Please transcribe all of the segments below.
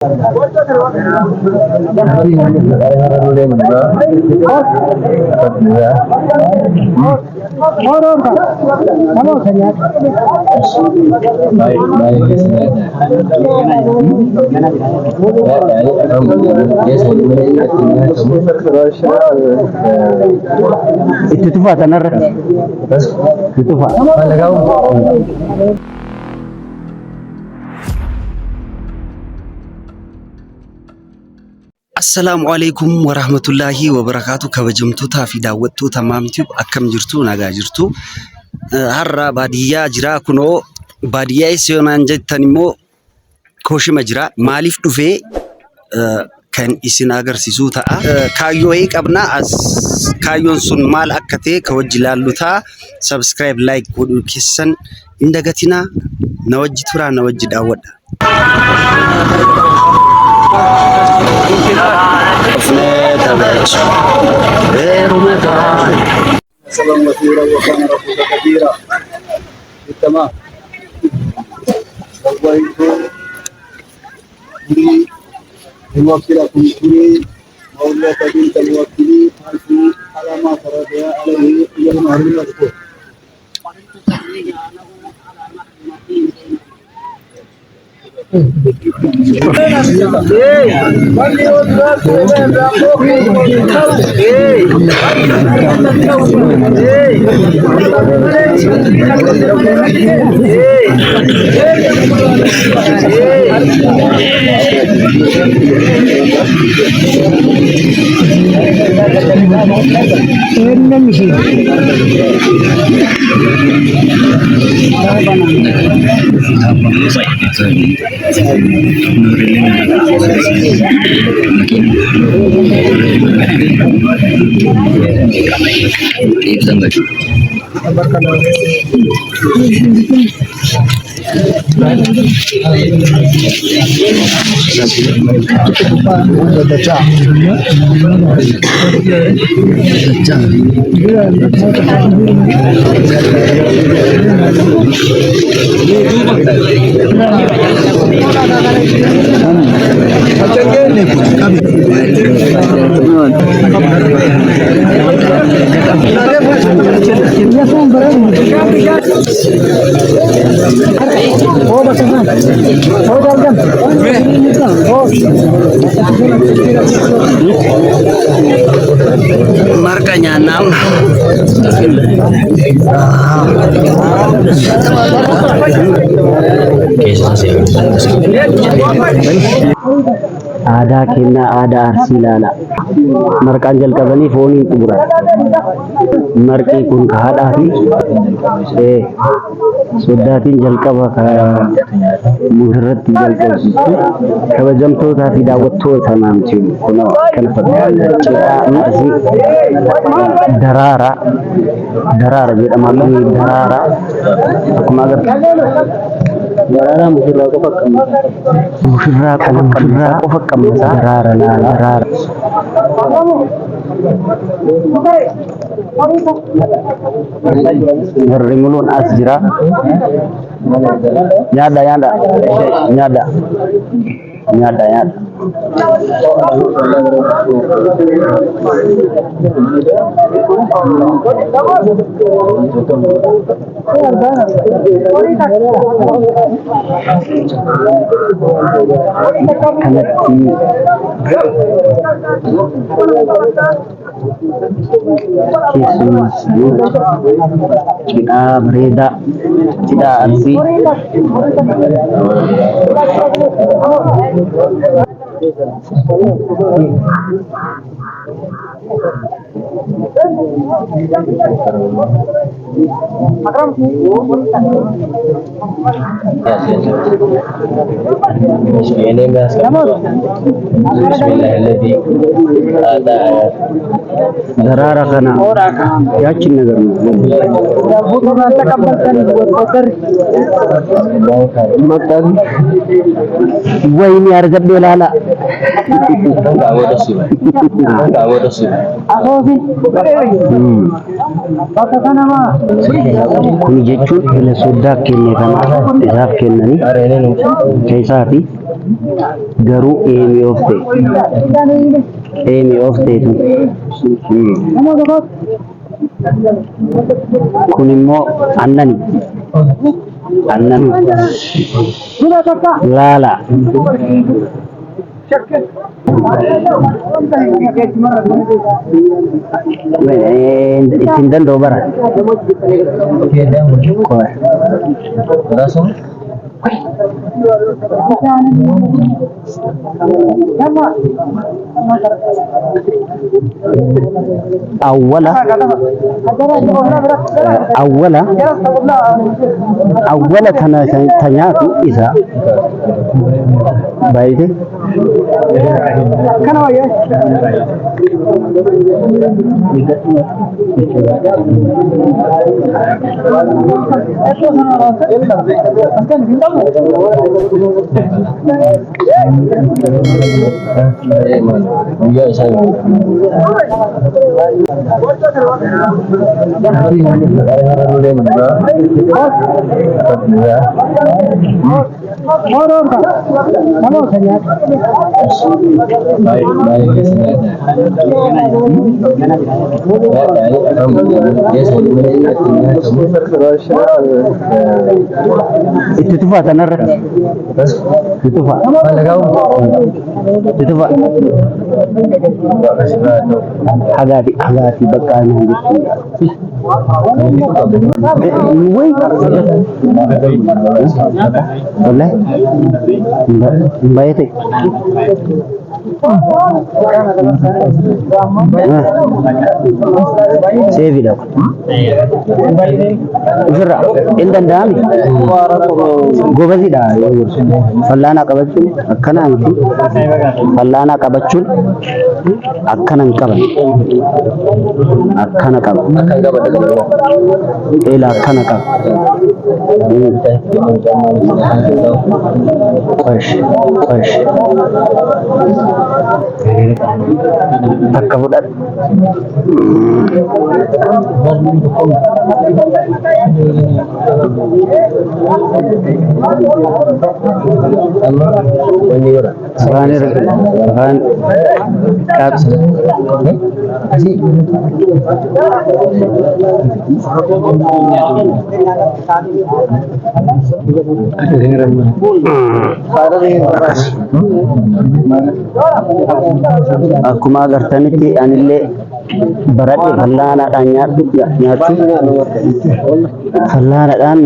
Itu tuh Pak Tanar. Itu Pak. السلام عليكم ورحمة الله وبركاته كبجمتوتا في دعوتو تمام تيوب أكم جرتو نجا جرتو هرّا بادية جرا كنو بادية سيونان جتنمو كوشي مجرا مالف دفع كان إسناجر سيسوتا كايو هيك أبنا أز كايون سون مال أكتة كوجلال لوتا سبسكرايب لايك ودو كيسن إندقتنا نوجد ترى نوجد أود سلام وثيرا وكان ربك كبيرا تمام موكلكم كريم مولى بنت الموكلين على ما فرض عليه يوم المذكور markanya 6 Ada kena ada arsilala. Markan jal kabani phone kubura. Marki kun kahada fi. Sudatin jal kaba ka muharrat jal kaba. Kabajam to ta fi dawat to tamam ci kuno kana fa. Darara bi amalu darara. Aku magar darara mushra ko fakam darara la darara Rimulun asjira nyada kita bereda tidak arti darara kana yakin ነገር ነው መጣን ወይኔ አርገብ ላላ Kun jechuun ila sooddaa kenne kana isaaf kennanii keessaa fi garuu eemi of ta'etu kun immoo aannan laala ittiin danda'u bara awwala tanyaatu isa baay'ee itu tuh Pak Tanar itu Pak itu Pak hagati bakal gitu woi boleh mbak itu saya video Isra indan dami goba sida fallana qabachun akkana miti fallana qabachun akkana qaban akkana qaban ila akkana qaban fresh takka budak akkuma agartanitti anillee baradhe fallaanaadhaan fallaanaadhaan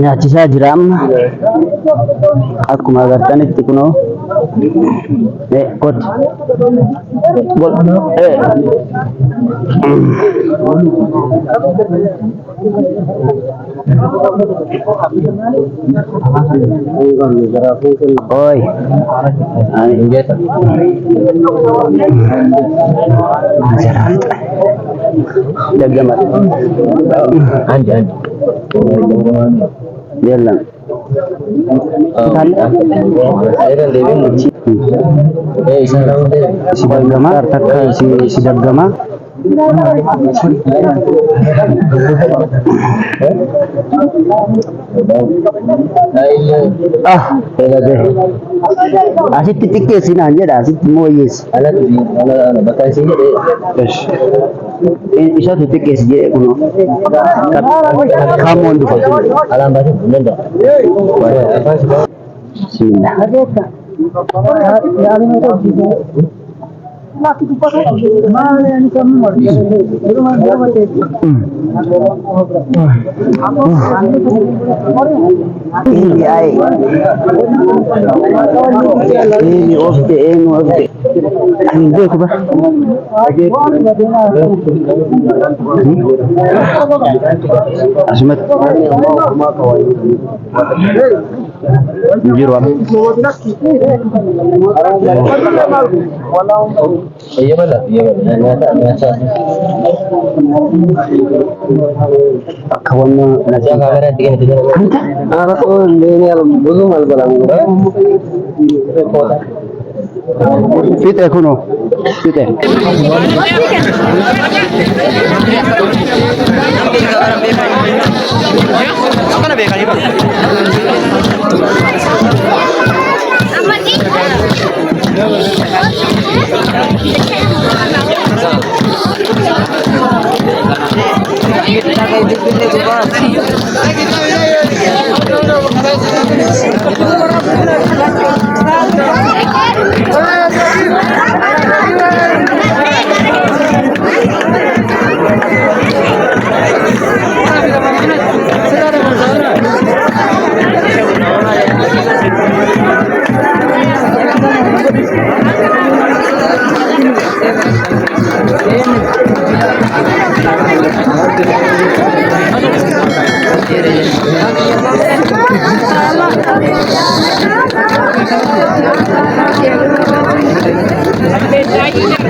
nyaachisaa jira amma akkuma agartanitti kunoo kot oi dagamat anjan biarlah si dagama takka si dagama asitti xiqqeessinaan jedha asitti immoo hiyyeessi isatu xiqqeessi jedhe kunoo kaamoon dhufa bismillah ini ofte ande ko ba asmat jiro iya mana nyata kawan nasi kamera tiga anak ini belum albalang fit ekuno Thank you.